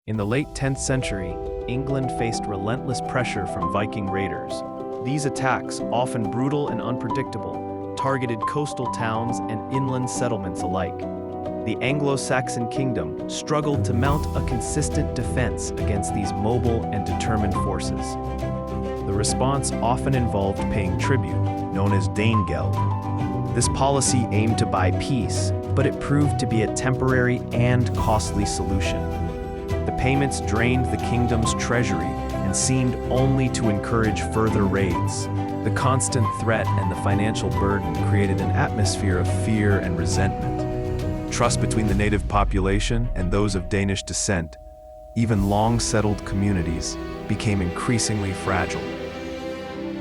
In the late 10th century, England faced relentless pressure from Viking raiders. These attacks, often brutal and unpredictable, targeted coastal towns and inland settlements alike. The Anglo-Saxon kingdom struggled to mount a consistent defense against these mobile and determined forces. The response often involved paying tribute, known as Danegeld. This policy aimed to buy peace, but it proved to be a temporary and costly solution. The payments drained the kingdom's treasury and seemed only to encourage further raids. The constant threat and the financial burden created an atmosphere of fear and resentment. Trust between the native population and those of Danish descent, even long-settled communities, became increasingly fragile.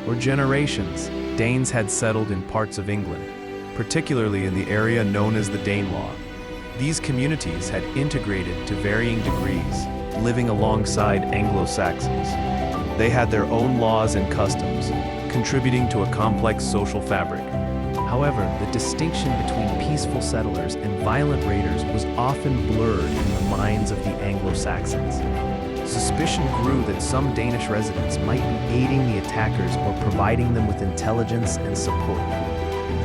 For generations, Danes had settled in parts of England, particularly in the area known as the Danelaw. These communities had integrated to varying degrees, living alongside Anglo-Saxons. They had their own laws and customs, contributing to a complex social fabric. However, the distinction between peaceful settlers and violent raiders was often blurred in the minds of the Anglo-Saxons. Suspicion grew that some Danish residents might be aiding the attackers or providing them with intelligence and support.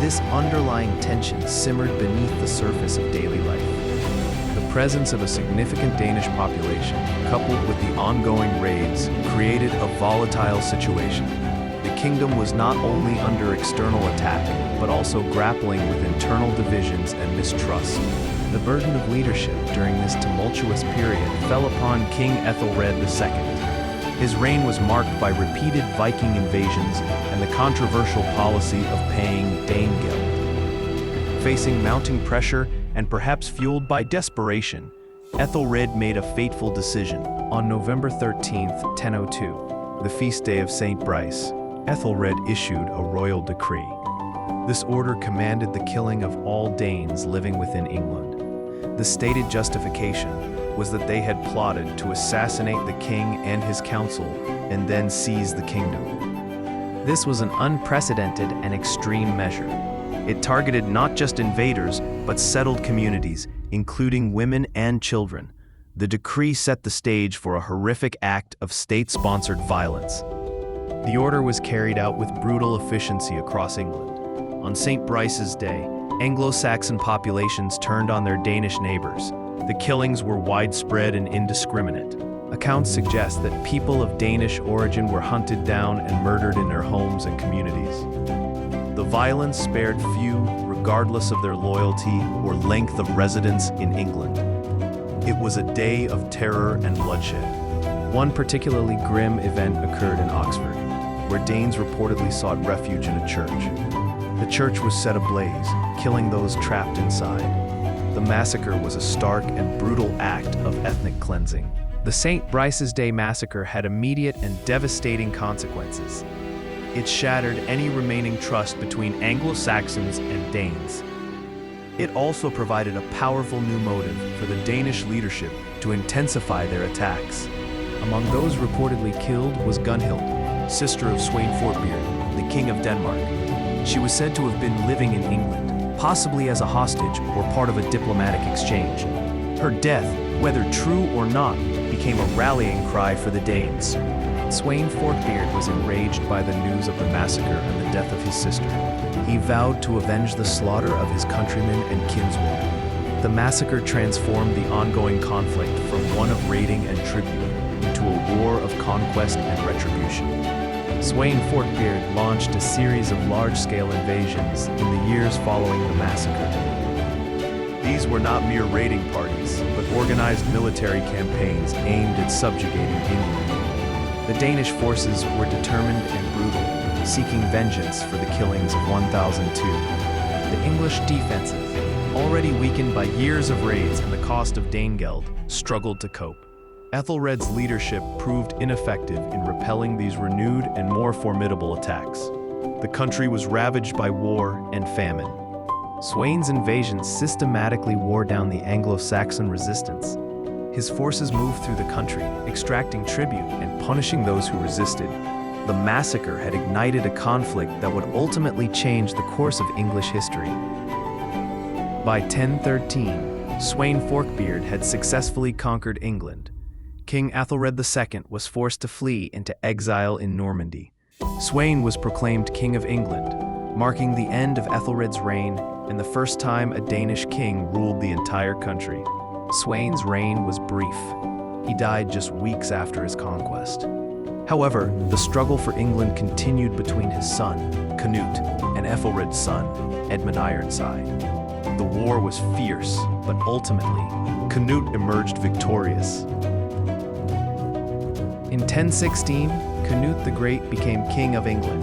This underlying tension simmered beneath the surface of daily life. The presence of a significant Danish population, coupled with the ongoing raids, created a volatile situation. The kingdom was not only under external attack, but also grappling with internal divisions and mistrust. The burden of leadership during this tumultuous period fell upon King Aethelred II. His reign was marked by repeated Viking invasions and the controversial policy of paying Danegeld. Facing mounting pressure and perhaps fueled by desperation, Aethelred made a fateful decision. On November 13, 1002, the feast day of Saint Brice, Aethelred issued a royal decree. This order commanded the killing of all Danes living within England. The stated justification was that they had plotted to assassinate the king and his council and then seize the kingdom. This was an unprecedented and extreme measure. It targeted not just invaders, but settled communities, including women and children. The decree set the stage for a horrific act of state-sponsored violence. The order was carried out with brutal efficiency across England. On St. Brice's Day, Anglo-Saxon populations turned on their Danish neighbors. The killings were widespread and indiscriminate. Accounts suggest that people of Danish origin were hunted down and murdered in their homes and communities. The violence spared few, regardless of their loyalty or length of residence in England. It was a day of terror and bloodshed. One particularly grim event occurred in Oxford, where Danes reportedly sought refuge in a church. The church was set ablaze, killing those trapped inside. The massacre was a stark and brutal act of ethnic cleansing. The St. Brice's Day massacre had immediate and devastating consequences. It shattered any remaining trust between Anglo-Saxons and Danes. It also provided a powerful new motive for the Danish leadership to intensify their attacks. Among those reportedly killed was Gunhild, sister of Sweyn Fortbeard, the King of Denmark. She was said to have been living in England, possibly as a hostage or part of a diplomatic exchange. Her death, whether true or not, became a rallying cry for the Danes. Sweyn Fortbeard was enraged by the news of the massacre and the death of his sister. He vowed to avenge the slaughter of his countrymen and kinswoman. The massacre transformed the ongoing conflict from one of raiding and tribute into a war of conquest and retribution. Sweyn Fortbeard launched a series of large-scale invasions in the years following the massacre. These were not mere raiding parties, but organized military campaigns aimed at subjugating England. The Danish forces were determined and brutal, seeking vengeance for the killings of 1002. The English defenses, already weakened by years of raids and the cost of Danegeld, struggled to cope. Aethelred's leadership proved ineffective in repelling these renewed and more formidable attacks. The country was ravaged by war and famine. Sweyn's invasions systematically wore down the Anglo-Saxon resistance. His forces moved through the country, extracting tribute and punishing those who resisted. The massacre had ignited a conflict that would ultimately change the course of English history. By 1013, Sweyn Forkbeard had successfully conquered England. King Aethelred II was forced to flee into exile in Normandy. Sweyn was proclaimed King of England, marking the end of Aethelred's reign and the first time a Danish king ruled the entire country. Sweyn's reign was brief. He died just weeks after his conquest. However, the struggle for England continued between his son, Canute, and Aethelred's son, Edmund Ironside. The war was fierce, but ultimately, Canute emerged victorious. In 1016, Canute the Great became King of England.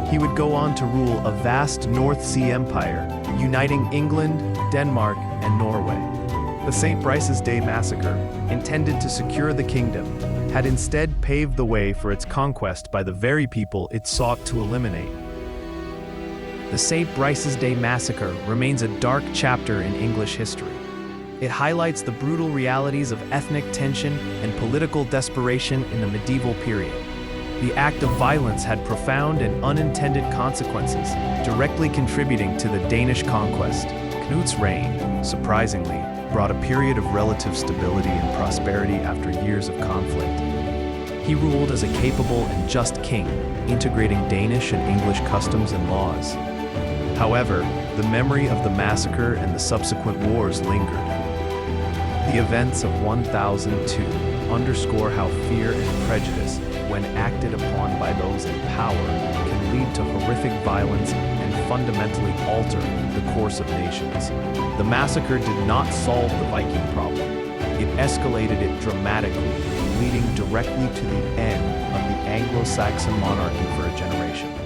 He would go on to rule a vast North Sea empire, uniting England, Denmark, and Norway. The St. Brice's Day Massacre, intended to secure the kingdom, had instead paved the way for its conquest by the very people it sought to eliminate. The St. Brice's Day Massacre remains a dark chapter in English history. It highlights the brutal realities of ethnic tension and political desperation in the medieval period. The act of violence had profound and unintended consequences, directly contributing to the Danish conquest. Canute's reign, surprisingly, brought a period of relative stability and prosperity after years of conflict. He ruled as a capable and just king, integrating Danish and English customs and laws. However, the memory of the massacre and the subsequent wars lingered. The events of 1002 underscore how fear and prejudice, when acted upon by those in power, can lead to horrific violence and fundamentally alter the course of nations. The massacre did not solve the Viking problem. It escalated it dramatically, leading directly to the end of the Anglo-Saxon monarchy for a generation.